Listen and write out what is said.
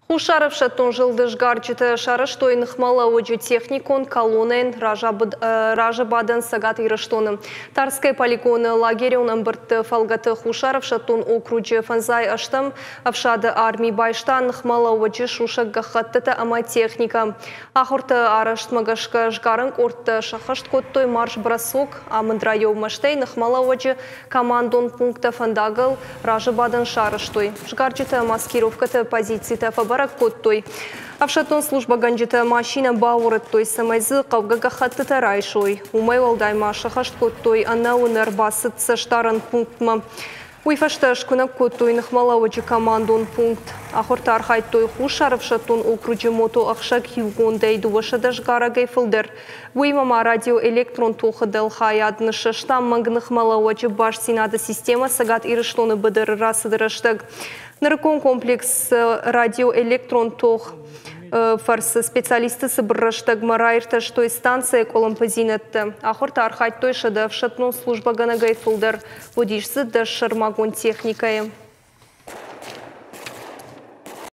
Хушаров шаттон жылдыш гарчыты шарыш тойных мала оджу техникон колонен ража бадан сагат ирыштоным. Тарскай полигоны лагерёнам бырты фалгаты Хушаров шаттон окруджи фанзай аштам авшады армий байштан мала оджу шушак гахаттыты ама техника. Ахурты арашт магашка жгарын орты шахашт коттой марш-бросок амындрайов маштей мала оджу командон пункта фандагал ража бадан шарыштой. Жгарчыты маскировкаты позиции фабар коттой. Авшатон служба ганджита машина баурет той самайзы кавгага хатты тарайшой. Умай валдайма шахашт коттой ана унар басыт саштаран пунктма. Уйфашташ кунак коттой нахмалавачы командон пункт. Ахорта архайт той Хушаров шатон окруджи мото ахшак югондай дувашадаш гарагай фылдер. Уймама радиоэлектрон тохадал хаядны шаштам мангных малавачы баш синада система сагат ирыштоны быдыр расыдырыштык. Наркон комплекс радиоэлектрон тох фарс специалисты собрыштык марайрта, что и станция коломпозинетты. Ахорта архайт той шада в шатну служба ганагай фылдер. Водишсы да шармагон техникаем.